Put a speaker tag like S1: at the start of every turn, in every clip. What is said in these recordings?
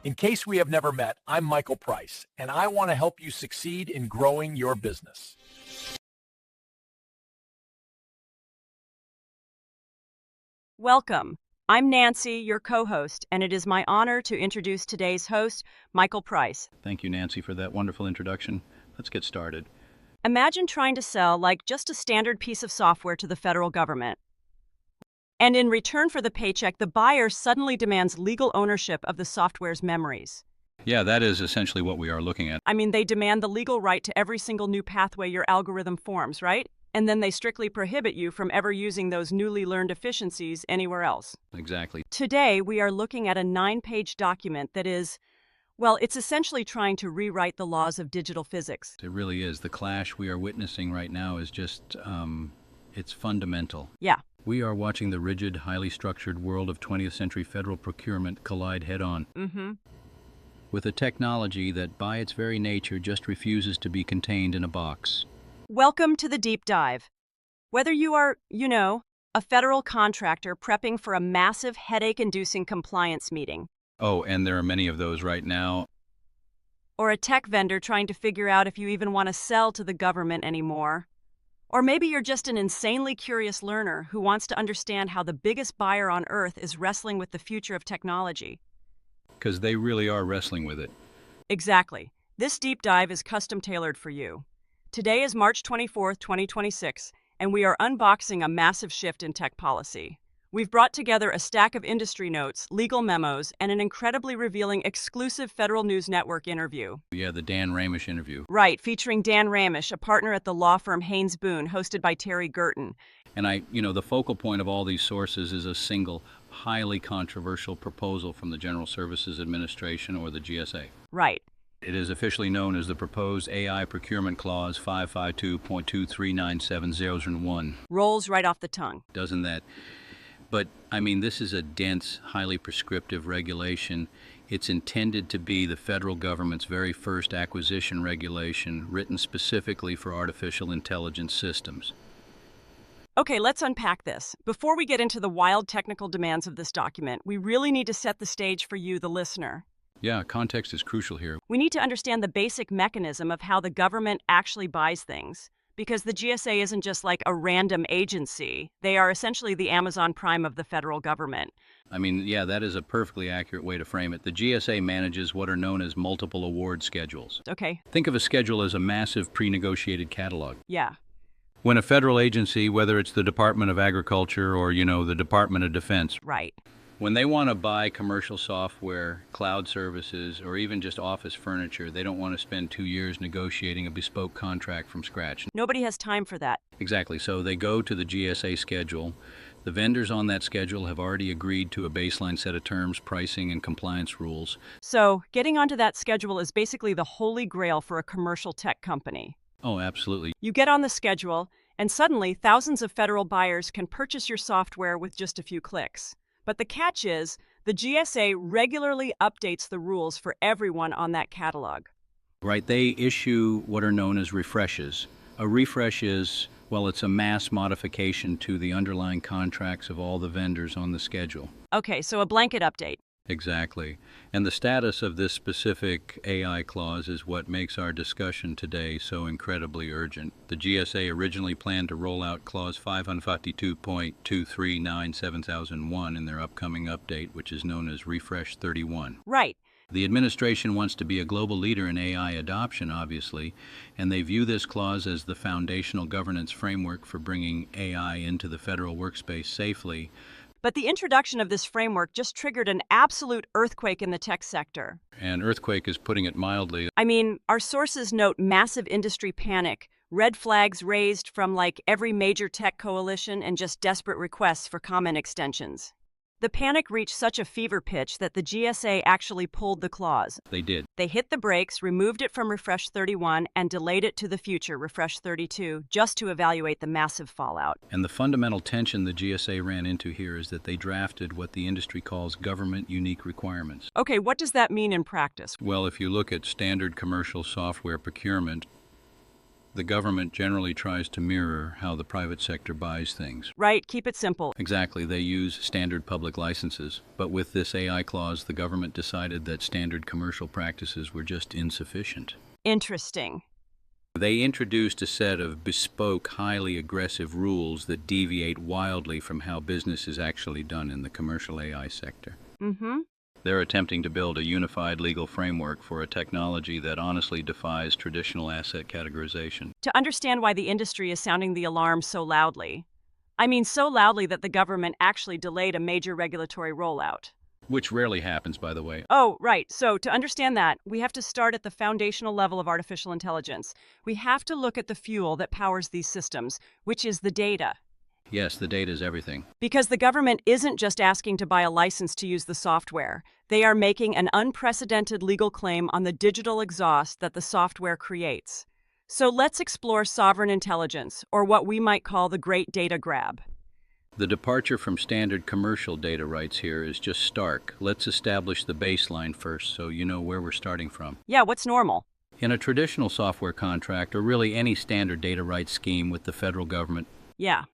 S1: In case we have never met, I'm Michael Price, and I want to help you succeed in growing your business.
S2: Welcome. I'm Nancy, your co-host, and it is my honor to introduce today's host, Michael Price.
S3: Thank you, Nancy, for that wonderful introduction. Let's get started.
S2: Imagine trying to sell just a standard piece of software to the federal government. And in return for the paycheck, the buyer suddenly demands legal ownership of the software's memories.
S3: Yeah, that is essentially what we are looking at.
S2: They demand the legal right to every single new pathway your algorithm forms, right? And then they strictly prohibit you from ever using those newly learned efficiencies anywhere else.
S3: Exactly.
S2: Today, we are looking at a 9-page document that is, it's essentially trying to rewrite the laws of digital physics.
S3: It really is. The clash we are witnessing right now is just, it's fundamental.
S2: Yeah.
S3: We are watching the rigid, highly structured world of 20th century federal procurement collide head-on. With a technology that, by its very nature, just refuses to be contained in a box.
S2: Welcome to the deep dive. Whether you are, a federal contractor prepping for a massive headache-inducing compliance meeting.
S3: Oh, and there are many of those right now.
S2: Or a tech vendor trying to figure out if you even want to sell to the government anymore. Or maybe you're just an insanely curious learner who wants to understand how the biggest buyer on earth is wrestling with the future of technology.
S3: Because they really are wrestling with it.
S2: Exactly. This deep dive is custom-tailored for you. Today is March 24th, 2026, and we are unboxing a massive shift in tech policy. We've brought together a stack of industry notes, legal memos, and an incredibly revealing exclusive Federal News Network interview.
S3: Yeah, the Dan Ramish interview.
S2: Right, featuring Dan Ramish, a partner at the law firm Haynes Boone, hosted by Terry Gerton.
S3: And the focal point of all these sources is a single, highly controversial proposal from the General Services Administration, or the GSA.
S2: Right.
S3: It is officially known as the Proposed AI Procurement Clause 552.2397001.
S2: Rolls right off the tongue.
S3: Doesn't that? But, this is a dense, highly prescriptive regulation. It's intended to be the federal government's very first acquisition regulation written specifically for artificial intelligence systems.
S2: Okay, let's unpack this. Before we get into the wild technical demands of this document, we really need to set the stage for you, the listener.
S3: Yeah, context is crucial here.
S2: We need to understand the basic mechanism of how the government actually buys things. Because the GSA isn't just like a random agency. They are essentially the Amazon Prime of the federal government.
S3: Yeah, that is a perfectly accurate way to frame it. The GSA manages what are known as multiple award schedules.
S2: Okay.
S3: Think of a schedule as a massive pre-negotiated catalog.
S2: Yeah.
S3: When a federal agency, whether it's the Department of Agriculture or, the Department of Defense.
S2: Right.
S3: When they want to buy commercial software, cloud services, or even just office furniture, they don't want to spend 2 years negotiating a bespoke contract from scratch.
S2: Nobody has time for that.
S3: Exactly. So they go to the GSA schedule. The vendors on that schedule have already agreed to a baseline set of terms, pricing, and compliance rules.
S2: So getting onto that schedule is basically the holy grail for a commercial tech company.
S3: Oh, absolutely.
S2: You get on the schedule, and suddenly thousands of federal buyers can purchase your software with just a few clicks. But the catch is, the GSA regularly updates the rules for everyone on that catalog.
S3: Right, they issue what are known as refreshes. A refresh is, it's a mass modification to the underlying contracts of all the vendors on the schedule.
S2: Okay, so a blanket update.
S3: Exactly. And the status of this specific AI clause is what makes our discussion today so incredibly urgent. The GSA originally planned to roll out Clause 552.2397001 in their upcoming update, which is known as Refresh 31.
S2: Right.
S3: The administration wants to be a global leader in AI adoption, obviously, and they view this clause as the foundational governance framework for bringing AI into the federal workspace safely.
S2: But the introduction of this framework just triggered an absolute earthquake in the tech sector.
S3: An earthquake is putting it mildly.
S2: Our sources note massive industry panic, red flags raised from every major tech coalition, and just desperate requests for comment extensions. The panic reached such a fever pitch that the GSA actually pulled the clause.
S3: They did.
S2: They hit the brakes, removed it from Refresh 31, and delayed it to the future, Refresh 32, just to evaluate the massive fallout.
S3: And the fundamental tension the GSA ran into here is that they drafted what the industry calls government-unique requirements.
S2: Okay, what does that mean in practice?
S3: Well, if you look at standard commercial software procurement, The government generally tries to mirror how the private sector buys things.
S2: Right, keep it simple.
S3: Exactly, they use standard public licenses. But with this AI clause, the government decided that standard commercial practices were just insufficient.
S2: Interesting.
S3: They introduced a set of bespoke, highly aggressive rules that deviate wildly from how business is actually done in the commercial AI sector.
S2: Mm-hmm.
S3: They're attempting to build a unified legal framework for a technology that honestly defies traditional asset categorization.
S2: To understand why the industry is sounding the alarm so loudly. I mean, so loudly that the government actually delayed a major regulatory rollout.
S3: Which rarely happens, by the way.
S2: Oh, right. So to understand that, we have to start at the foundational level of artificial intelligence. We have to look at the fuel that powers these systems, which is the data.
S3: Yes, the data is everything.
S2: Because the government isn't just asking to buy a license to use the software. They are making an unprecedented legal claim on the digital exhaust that the software creates. So let's explore sovereign intelligence, or what we might call the great data grab.
S3: The departure from standard commercial data rights here is just stark. Let's establish the baseline first so you know where we're starting from.
S2: Yeah, what's normal?
S3: In a traditional software contract, or really any standard data rights scheme with the federal government,
S2: Yeah.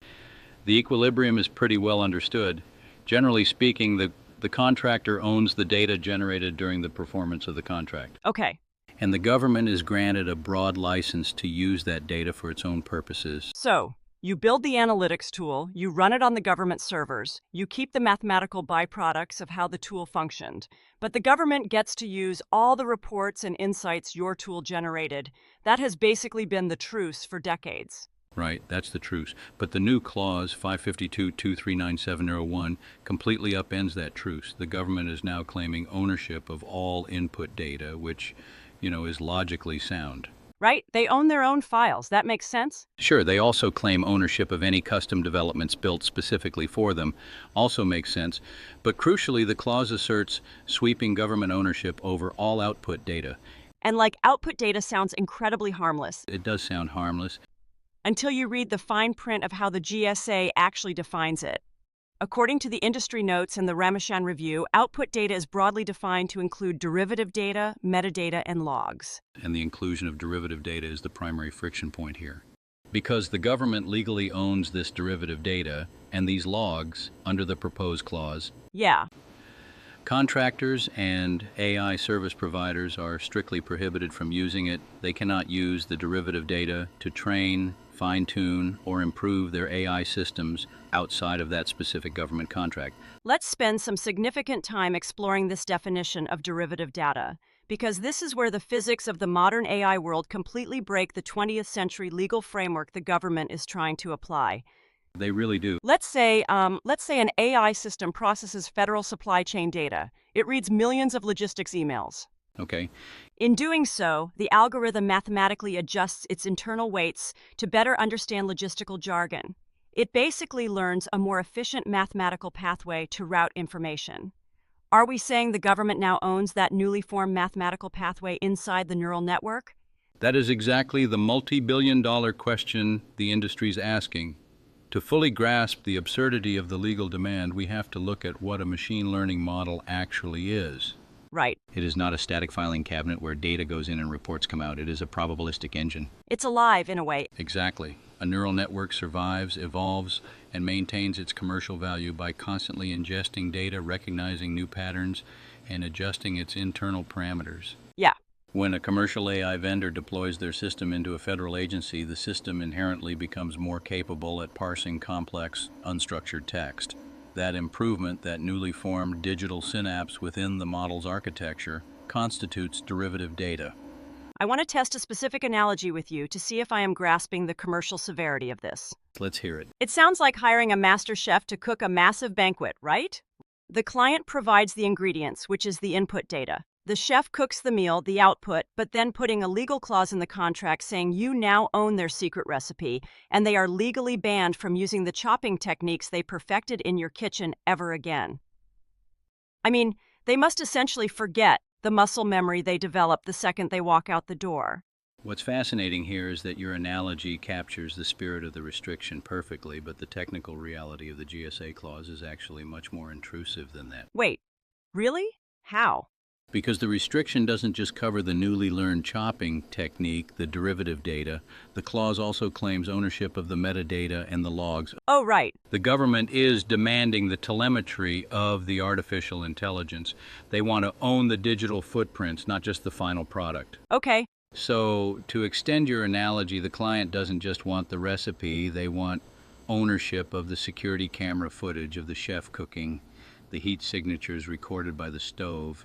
S3: the equilibrium is pretty well understood. Generally speaking, the contractor owns the data generated during the performance of the contract.
S2: Okay.
S3: And the government is granted a broad license to use that data for its own purposes.
S2: So, you build the analytics tool, you run it on the government servers, you keep the mathematical byproducts of how the tool functioned, but the government gets to use all the reports and insights your tool generated. That has basically been the truce for decades.
S3: Right, that's the truce. But the new clause, 552.239.701, completely upends that truce. The government is now claiming ownership of all input data, which, is logically sound.
S2: Right? They own their own files. That makes sense?
S3: Sure, they also claim ownership of any custom developments built specifically for them. Also makes sense. But crucially, the clause asserts sweeping government ownership over all output data.
S2: And output data sounds incredibly harmless.
S3: It does sound harmless.
S2: Until you read the fine print of how the GSA actually defines it. According to the industry notes and the Ramachan Review, output data is broadly defined to include derivative data, metadata, and logs.
S3: And the inclusion of derivative data is the primary friction point here. Because the government legally owns this derivative data and these logs under the proposed clause,
S2: Yeah.
S3: contractors and AI service providers are strictly prohibited from using it. They cannot use the derivative data to train, fine-tune, or improve their AI systems outside of that specific government contract.
S2: Let's spend some significant time exploring this definition of derivative data, because this is where the physics of the modern AI world completely break the 20th century legal framework the government is trying to apply.
S3: They really do.
S2: Let's say an AI system processes federal supply chain data. It reads millions of logistics emails.
S3: Okay.
S2: In doing so, the algorithm mathematically adjusts its internal weights to better understand logistical jargon. It basically learns a more efficient mathematical pathway to route information. Are we saying the government now owns that newly formed mathematical pathway inside the neural network?
S3: That is exactly the multi-billion-dollar question the industry's asking. To fully grasp the absurdity of the legal demand, we have to look at what a machine learning model actually is.
S2: Right.
S3: It is not a static filing cabinet where data goes in and reports come out. It is a probabilistic engine.
S2: It's alive in a way.
S3: Exactly. A neural network survives, evolves, and maintains its commercial value by constantly ingesting data, recognizing new patterns, and adjusting its internal parameters.
S2: Yeah.
S3: When a commercial AI vendor deploys their system into a federal agency, the system inherently becomes more capable at parsing complex, unstructured text. That improvement, that newly formed digital synapse within the model's architecture, constitutes derivative data.
S2: I want to test a specific analogy with you to see if I am grasping the commercial severity of this.
S3: Let's hear it.
S2: It sounds like hiring a master chef to cook a massive banquet, right? The client provides the ingredients, which is the input data. The chef cooks the meal, the output, but then putting a legal clause in the contract saying you now own their secret recipe, and they are legally banned from using the chopping techniques they perfected in your kitchen ever again. I mean, they must essentially forget the muscle memory they developed the second they walk out the door.
S3: What's fascinating here is that your analogy captures the spirit of the restriction perfectly, but the technical reality of the GSA clause is actually much more intrusive than that.
S2: Wait, really? How?
S3: Because the restriction doesn't just cover the newly learned chopping technique, the derivative data. The clause also claims ownership of the metadata and the logs.
S2: Oh, right.
S3: The government is demanding the telemetry of the artificial intelligence. They want to own the digital footprints, not just the final product.
S2: Okay.
S3: So, to extend your analogy, the client doesn't just want the recipe, they want ownership of the security camera footage of the chef cooking, the heat signatures recorded by the stove,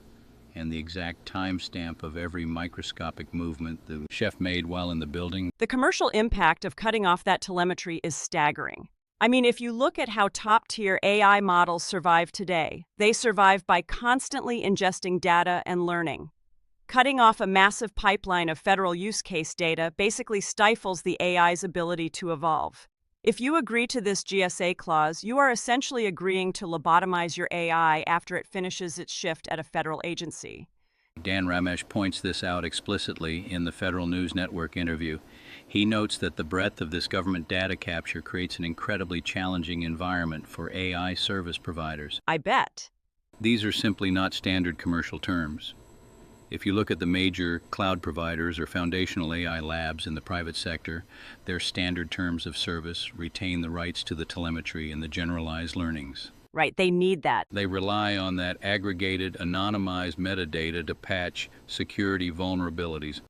S3: and the exact timestamp of every microscopic movement the chef made while in the building.
S2: The commercial impact of cutting off that telemetry is staggering. I mean, if you look at how top-tier AI models survive today, they survive by constantly ingesting data and learning. Cutting off a massive pipeline of federal use case data basically stifles the AI's ability to evolve. If you agree to this GSA clause, you are essentially agreeing to lobotomize your AI after it finishes its shift at a federal agency.
S3: Dan Ramesh points this out explicitly in the Federal News Network interview. He notes that the breadth of this government data capture creates an incredibly challenging environment for AI service providers.
S2: I bet.
S3: These are simply not standard commercial terms. If you look at the major cloud providers or foundational AI labs in the private sector, their standard terms of service retain the rights to the telemetry and the generalized learnings.
S2: Right, they need that.
S3: They rely on that aggregated, anonymized metadata to patch security vulnerabilities,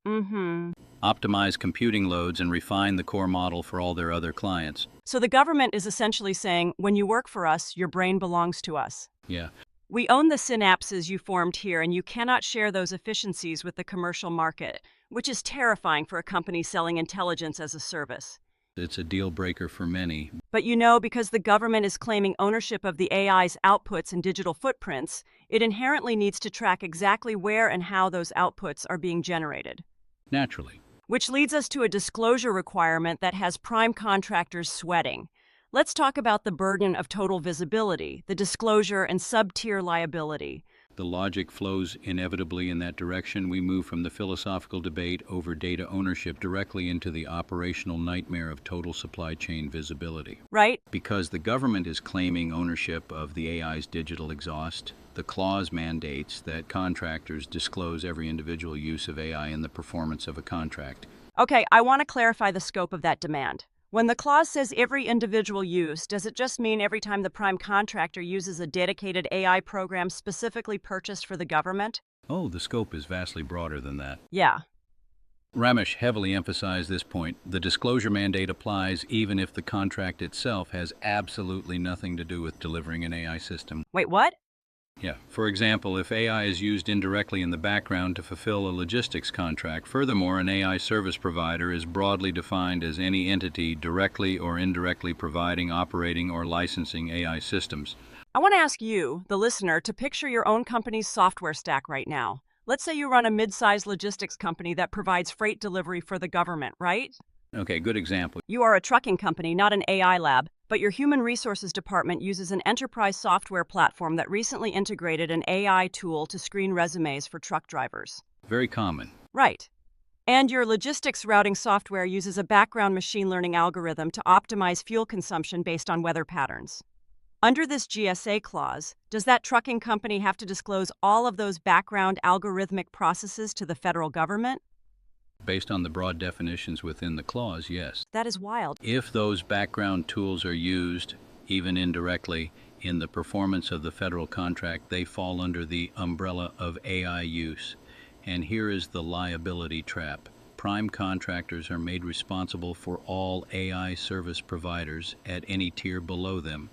S3: optimize computing loads, and refine the core model for all their other clients.
S2: So the government is essentially saying, when you work for us, your brain belongs to us.
S3: Yeah.
S2: We own the synapses you formed here, and you cannot share those efficiencies with the commercial market, which is terrifying for a company selling intelligence as a service.
S3: It's a deal breaker for many.
S2: But because the government is claiming ownership of the AI's outputs and digital footprints, it inherently needs to track exactly where and how those outputs are being generated.
S3: Naturally.
S2: Which leads us to a disclosure requirement that has prime contractors sweating. Let's talk about the burden of total visibility, the disclosure, and sub-tier liability.
S3: The logic flows inevitably in that direction. We move from the philosophical debate over data ownership directly into the operational nightmare of total supply chain visibility.
S2: Right?
S3: Because the government is claiming ownership of the AI's digital exhaust, the clause mandates that contractors disclose every individual use of AI in the performance of a contract.
S2: Okay, I want to clarify the scope of that demand. When the clause says every individual use, does it just mean every time the prime contractor uses a dedicated AI program specifically purchased for the government?
S3: Oh, the scope is vastly broader than that.
S2: Yeah.
S3: Ramesh heavily emphasized this point. The disclosure mandate applies even if the contract itself has absolutely nothing to do with delivering an AI system.
S2: Wait, what?
S3: Yeah. For example, if AI is used indirectly in the background to fulfill a logistics contract, furthermore, an AI service provider is broadly defined as any entity directly or indirectly providing, operating, or licensing AI systems.
S2: I want to ask you, the listener, to picture your own company's software stack right now. Let's say you run a mid-sized logistics company that provides freight delivery for the government, right?
S3: Okay, good example.
S2: You are a trucking company, not an AI lab, but your human resources department uses an enterprise software platform that recently integrated an AI tool to screen resumes for truck drivers.
S3: Very common.
S2: Right. And your logistics routing software uses a background machine learning algorithm to optimize fuel consumption based on weather patterns. Under this GSA clause, does that trucking company have to disclose all of those background algorithmic processes to the federal government?
S3: Based on the broad definitions within the clause, yes.
S2: That is wild.
S3: If those background tools are used, even indirectly, in the performance of the federal contract, they fall under the umbrella of AI use. And here is the liability trap. Prime contractors are made responsible for all AI service providers at any tier below them.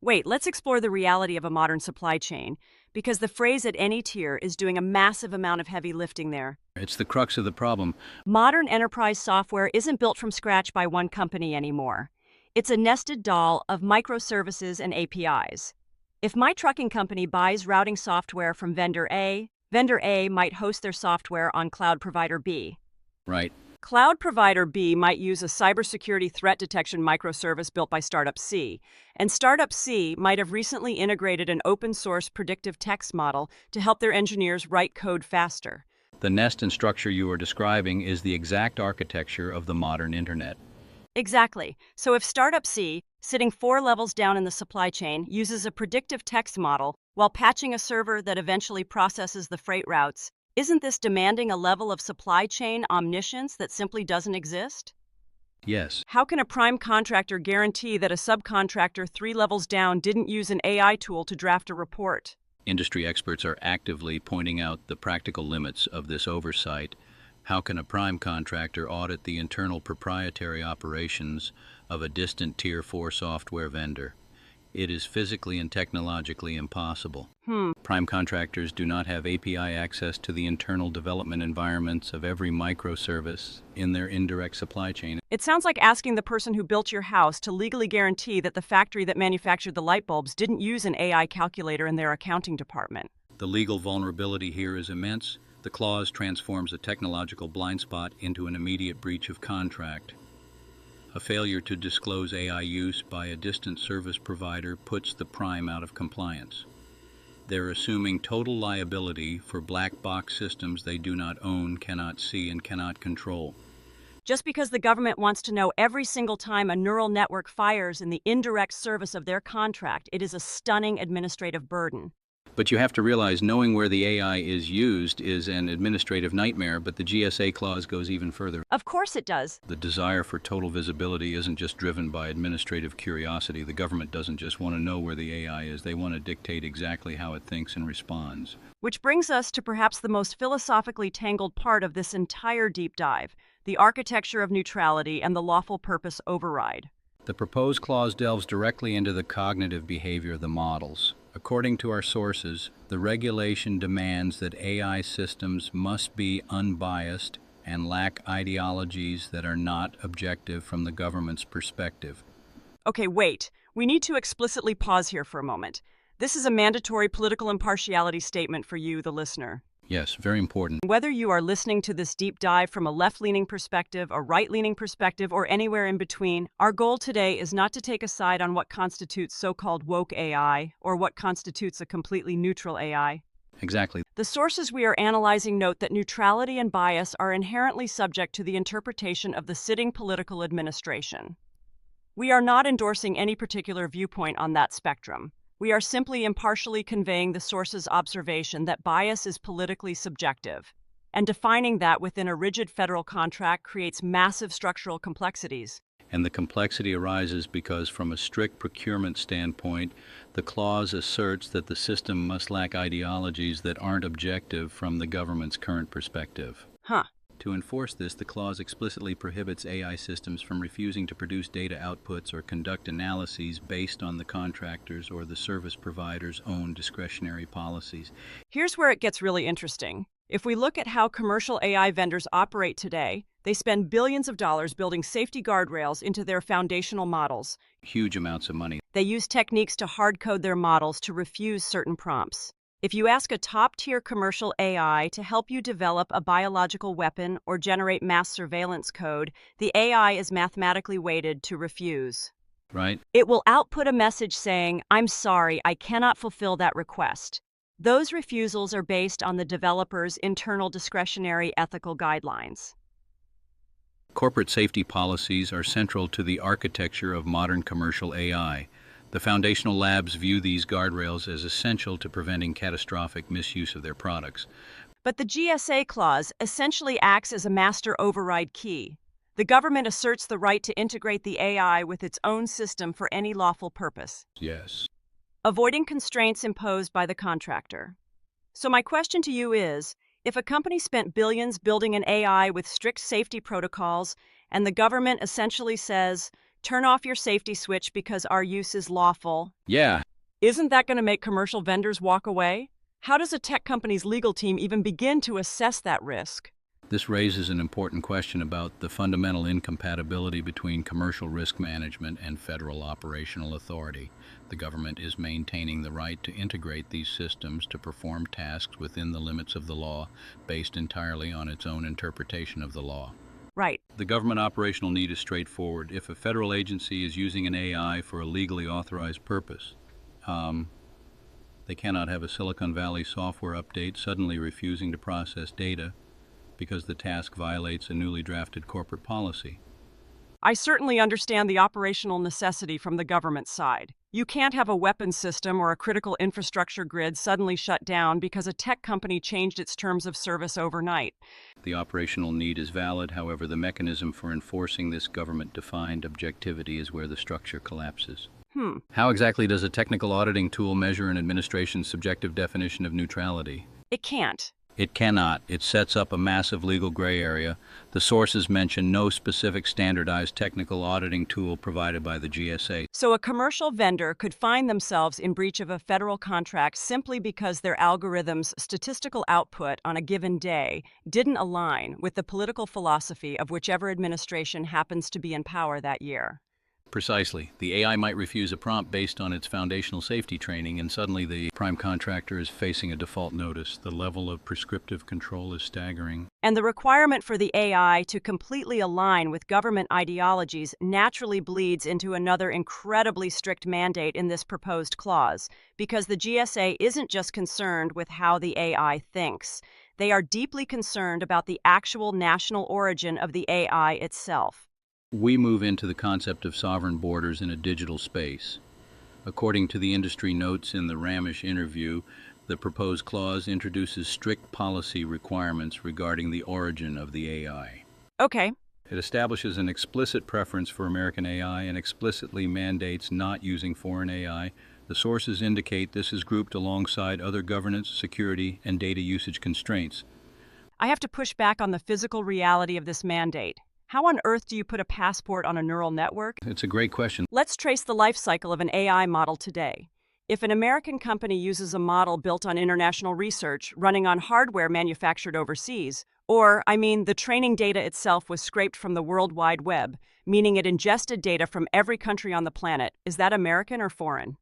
S2: Wait, let's explore the reality of a modern supply chain, because the phrase at any tier is doing a massive amount of heavy lifting there.
S3: It's the crux of the problem.
S2: Modern enterprise software isn't built from scratch by one company anymore. It's a nested doll of microservices and APIs. If my trucking company buys routing software from vendor A might host their software on cloud provider B.
S3: Right.
S2: Cloud provider B might use a cybersecurity threat detection microservice built by Startup C, and Startup C might have recently integrated an open-source predictive text model to help their engineers write code faster.
S3: The nest and structure you are describing is the exact architecture of the modern internet.
S2: Exactly. So if Startup C, sitting 4 levels down in the supply chain, uses a predictive text model while patching a server that eventually processes the freight routes, isn't this demanding a level of supply chain omniscience that simply doesn't exist?
S3: Yes.
S2: How can a prime contractor guarantee that a subcontractor 3 levels down didn't use an AI tool to draft a report?
S3: Industry experts are actively pointing out the practical limits of this oversight. How can a prime contractor audit the internal proprietary operations of a distant Tier 4 software vendor? It is physically and technologically impossible. Prime contractors do not have API access to the internal development environments of every microservice in their indirect supply chain.
S2: It sounds like asking the person who built your house to legally guarantee that the factory that manufactured the light bulbs didn't use an AI calculator in their accounting department.
S3: The legal vulnerability here is immense. The clause transforms a technological blind spot into an immediate breach of contract. A failure to disclose AI use by a distant service provider puts the prime out of compliance. They're assuming total liability for black box systems they do not own, cannot see, and cannot control.
S2: Just because the government wants to know every single time a neural network fires in the indirect service of their contract, it is a stunning administrative burden.
S3: But you have to realize knowing where the AI is used is an administrative nightmare, but the GSA clause goes even further.
S2: Of course it does.
S3: The desire for total visibility isn't just driven by administrative curiosity. The government doesn't just want to know where the AI is. They want to dictate exactly how it thinks and responds.
S2: Which brings us to perhaps the most philosophically tangled part of this entire deep dive, the architecture of neutrality and the lawful purpose override.
S3: The proposed clause delves directly into the cognitive behavior of the models. According to our sources, the regulation demands that AI systems must be unbiased and lack ideologies that are not objective from the government's perspective.
S2: Okay, wait. We need to explicitly pause here for a moment. This is a mandatory political impartiality statement for you, the listener.
S3: Yes, very important.
S2: Whether you are listening to this deep dive from a left-leaning perspective, a right-leaning perspective, or anywhere in between, our goal today is not to take a side on what constitutes so-called woke AI or what constitutes a completely neutral AI.
S3: Exactly.
S2: The sources we are analyzing note that neutrality and bias are inherently subject to the interpretation of the sitting political administration. We are not endorsing any particular viewpoint on that spectrum. We are simply impartially conveying the source's observation that bias is politically subjective, and defining that within a rigid federal contract creates massive structural complexities.
S3: And the complexity arises because, from a strict procurement standpoint, the clause asserts that the system must lack ideologies that aren't objective from the government's current perspective. To enforce this, the clause explicitly prohibits AI systems from refusing to produce data outputs or conduct analyses based on the contractor's or the service provider's own discretionary policies.
S2: Here's where it gets really interesting. If we look at how commercial AI vendors operate today, they spend billions of dollars building safety guardrails into their foundational models.
S3: Huge amounts of money.
S2: They use techniques to hard-code their models to refuse certain prompts. If you ask a top-tier commercial AI to help you develop a biological weapon or generate mass surveillance code, the AI is mathematically weighted to refuse.
S3: Right?
S2: It will output a message saying, "I'm sorry, I cannot fulfill that request." Those refusals are based on the developer's internal discretionary ethical guidelines.
S3: Corporate safety policies are central to the architecture of modern commercial AI. The foundational labs view these guardrails as essential to preventing catastrophic misuse of their products.
S2: But the GSA clause essentially acts as a master override key. The government asserts the right to integrate the AI with its own system for any lawful purpose,
S3: Yes.
S2: avoiding constraints imposed by the contractor. So my question to you is, if a company spent billions building an AI with strict safety protocols, and the government essentially says, "Turn off your safety switch because our use is lawful,"
S3: Yeah.
S2: isn't that going to make commercial vendors walk away? How does a tech company's legal team even begin to assess that risk?
S3: This raises an important question about the fundamental incompatibility between commercial risk management and federal operational authority. The government is maintaining the right to integrate these systems to perform tasks within the limits of the law, based entirely on its own interpretation of the law.
S2: Right.
S3: The government operational need is straightforward. If a federal agency is using an AI for a legally authorized purpose, they cannot have a Silicon Valley software update suddenly refusing to process data because the task violates a newly drafted corporate policy.
S2: I certainly understand the operational necessity from the government side. You can't have a weapons system or a critical infrastructure grid suddenly shut down because a tech company changed its terms of service overnight.
S3: The operational need is valid, however, the mechanism for enforcing this government-defined objectivity is where the structure collapses. How exactly does a technical auditing tool measure an administration's subjective definition of neutrality?
S2: It can't.
S3: It cannot. It sets up a massive legal gray area. The sources mention no specific standardized technical auditing tool provided by the GSA.
S2: So a commercial vendor could find themselves in breach of a federal contract simply because their algorithm's statistical output on a given day didn't align with the political philosophy of whichever administration happens to be in power that year.
S3: Precisely. The AI might refuse a prompt based on its foundational safety training, and suddenly the prime contractor is facing a default notice. The level of prescriptive control is staggering.
S2: And the requirement for the AI to completely align with government ideologies naturally bleeds into another incredibly strict mandate in this proposed clause, because the GSA isn't just concerned with how the AI thinks. They are deeply concerned about the actual national origin of the AI itself.
S3: We move into the concept of sovereign borders in a digital space. According to the industry notes in the Ramish interview, the proposed clause introduces strict policy requirements regarding the origin of the AI.
S2: Okay.
S3: It establishes an explicit preference for American AI and explicitly mandates not using foreign AI. The sources indicate this is grouped alongside other governance, security, and data usage constraints.
S2: I have to push back on the physical reality of this mandate. How on earth do you put a passport on a neural network?
S3: It's a great question.
S2: Let's trace the life cycle of an AI model today. If an American company uses a model built on international research, running on hardware manufactured overseas, the training data itself was scraped from the World Wide Web, meaning it ingested data from every country on the planet, is that American or foreign?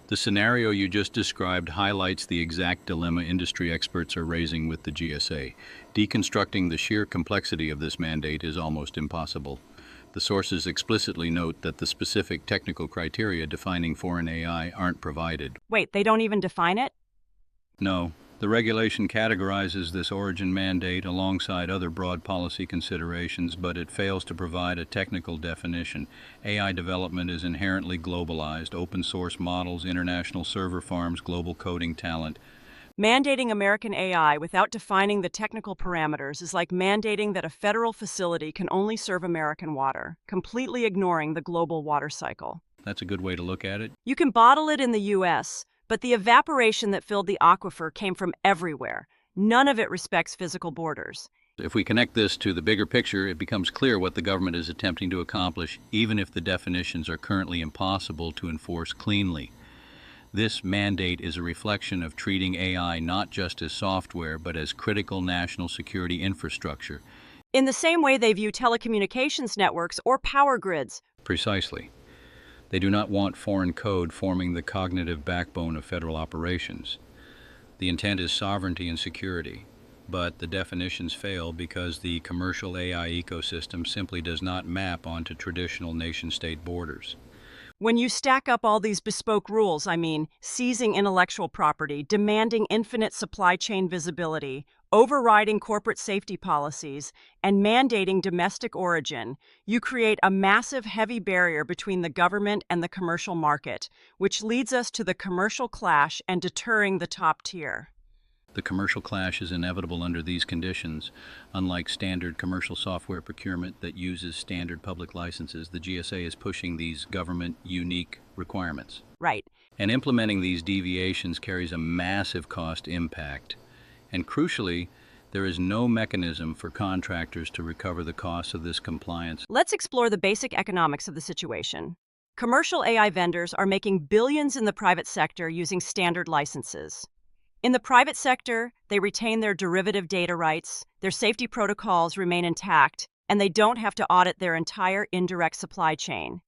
S3: The scenario you just described highlights the exact dilemma industry experts are raising with the GSA. Deconstructing the sheer complexity of this mandate is almost impossible. The sources explicitly note that the specific technical criteria defining foreign AI aren't provided.
S2: Wait, they don't even define it?
S3: No. The regulation categorizes this origin mandate alongside other broad policy considerations, but it fails to provide a technical definition. AI development is inherently globalized, open source models, international server farms, global coding talent.
S2: Mandating American AI without defining the technical parameters is like mandating that a federal facility can only serve American water, completely ignoring the global water cycle.
S3: That's a good way to look at it.
S2: You can bottle it in the U.S., but the evaporation that filled the aquifer came from everywhere. None of it respects physical borders.
S3: If we connect this to the bigger picture, it becomes clear what the government is attempting to accomplish, even if the definitions are currently impossible to enforce cleanly. This mandate is a reflection of treating AI not just as software, but as critical national security infrastructure.
S2: In the same way they view telecommunications networks or power grids.
S3: Precisely. They do not want foreign code forming the cognitive backbone of federal operations. The intent is sovereignty and security, but the definitions fail because the commercial AI ecosystem simply does not map onto traditional nation-state borders.
S2: When you stack up all these bespoke rules, seizing intellectual property, demanding infinite supply chain visibility, overriding corporate safety policies, and mandating domestic origin, you create a massive, heavy barrier between the government and the commercial market, which leads us to the commercial clash and deterring the top tier.
S3: The commercial clash is inevitable under these conditions. Unlike standard commercial software procurement that uses standard public licenses, the GSA is pushing these government-unique requirements.
S2: Right.
S3: And implementing these deviations carries a massive cost impact. And crucially, there is no mechanism for contractors to recover the costs of this compliance.
S2: Let's explore the basic economics of the situation. Commercial AI vendors are making billions in the private sector using standard licenses. In the private sector, they retain their derivative data rights, their safety protocols remain intact, and they don't have to audit their entire indirect supply chain.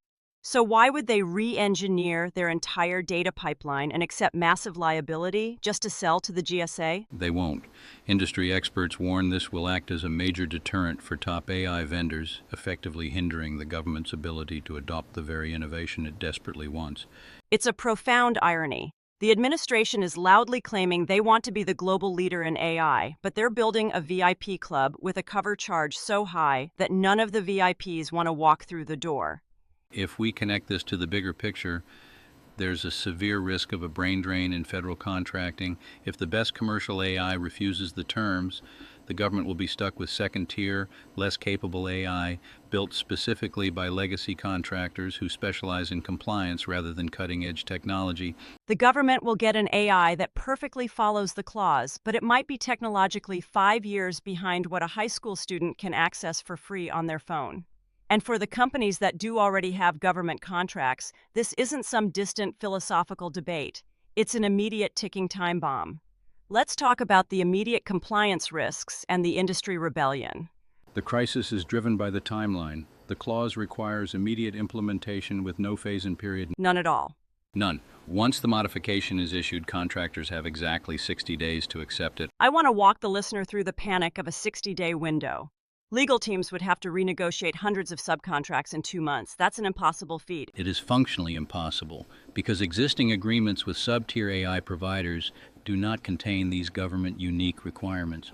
S2: So why would they re-engineer their entire data pipeline and accept massive liability just to sell to the GSA?
S3: They won't. Industry experts warn this will act as a major deterrent for top AI vendors, effectively hindering the government's ability to adopt the very innovation it desperately wants.
S2: It's a profound irony. The administration is loudly claiming they want to be the global leader in AI, but they're building a VIP club with a cover charge so high that none of the VIPs want to walk through the door.
S3: If we connect this to the bigger picture, there's a severe risk of a brain drain in federal contracting. If the best commercial AI refuses the terms, the government will be stuck with second-tier, less capable AI built specifically by legacy contractors who specialize in compliance rather than cutting-edge technology.
S2: The government will get an AI that perfectly follows the clause, but it might be technologically 5 years behind what a high school student can access for free on their phone. And for the companies that do already have government contracts, this isn't some distant philosophical debate. It's an immediate ticking time bomb. Let's talk about the immediate compliance risks and the industry rebellion.
S3: The crisis is driven by the timeline. The clause requires immediate implementation with no phase-in period.
S2: None at all.
S3: None. Once the modification is issued, contractors have exactly 60 days to accept it.
S2: I want to walk the listener through the panic of a 60-day window. Legal teams would have to renegotiate hundreds of subcontracts in 2 months. That's an impossible feat.
S3: It is functionally impossible because existing agreements with sub-tier AI providers do not contain these government-unique requirements.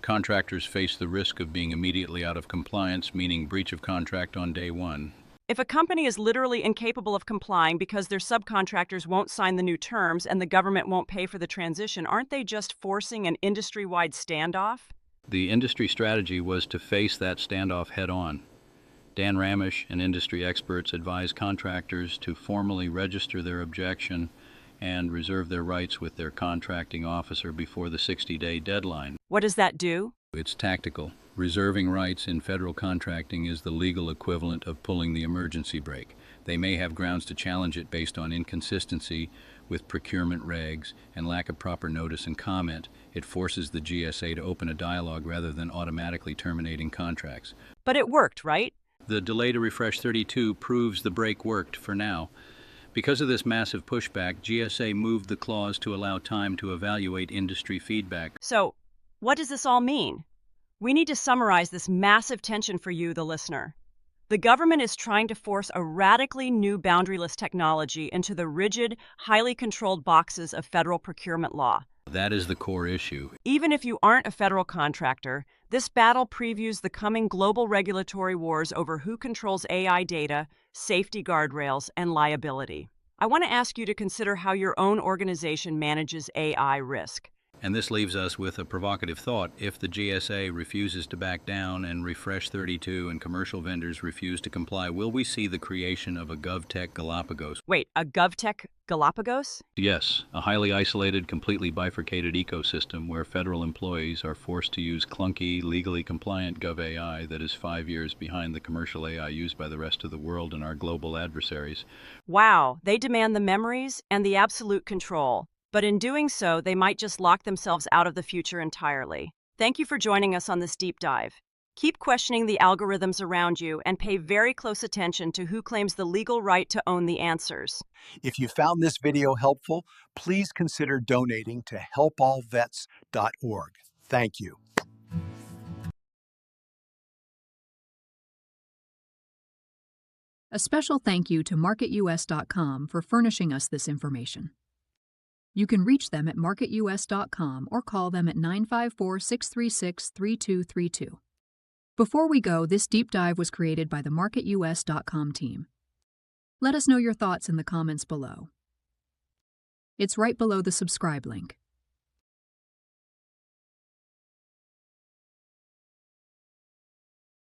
S3: Contractors face the risk of being immediately out of compliance, meaning breach of contract on day one.
S2: If a company is literally incapable of complying because their subcontractors won't sign the new terms and the government won't pay for the transition, aren't they just forcing an industry-wide standoff?
S3: The industry strategy was to face that standoff head-on. Dan Ramish and industry experts advise contractors to formally register their objection and reserve their rights with their contracting officer before the 60-day deadline.
S2: What does that do?
S3: It's tactical. Reserving rights in federal contracting is the legal equivalent of pulling the emergency brake. They may have grounds to challenge it based on inconsistency with procurement regs and lack of proper notice and comment. It forces the GSA to open a dialogue rather than automatically terminating contracts.
S2: But it worked, right?
S3: The delay to refresh 32 proves the brake worked for now. Because of this massive pushback, GSA moved the clause to allow time to evaluate industry feedback.
S2: So, what does this all mean? We need to summarize this massive tension for you, the listener. The government is trying to force a radically new boundaryless technology into the rigid, highly controlled boxes of federal procurement law.
S3: That is the core issue.
S2: Even if you aren't a federal contractor, this battle previews the coming global regulatory wars over who controls AI data, safety guardrails, and liability. I want to ask you to consider how your own organization manages AI risk.
S3: And this leaves us with a provocative thought. If the GSA refuses to back down and refresh 32 and commercial vendors refuse to comply, will we see the creation of a GovTech Galapagos?
S2: Wait, a GovTech Galapagos?
S3: Yes, a highly isolated, completely bifurcated ecosystem where federal employees are forced to use clunky, legally compliant GovAI that is 5 years behind the commercial AI used by the rest of the world and our global adversaries.
S2: Wow, they demand the memories and the absolute control. But in doing so, they might just lock themselves out of the future entirely. Thank you for joining us on this deep dive. Keep questioning the algorithms around you and pay very close attention to who claims the legal right to own the answers.
S1: If you found this video helpful, please consider donating to helpallvets.org. Thank you.
S4: A special thank you to MarketUS.com for furnishing us this information. You can reach them at marketus.com or call them at 954-636-3232. Before we go, this deep dive was created by the MarketUS.com team. Let us know your thoughts in the comments below. It's right below the subscribe link.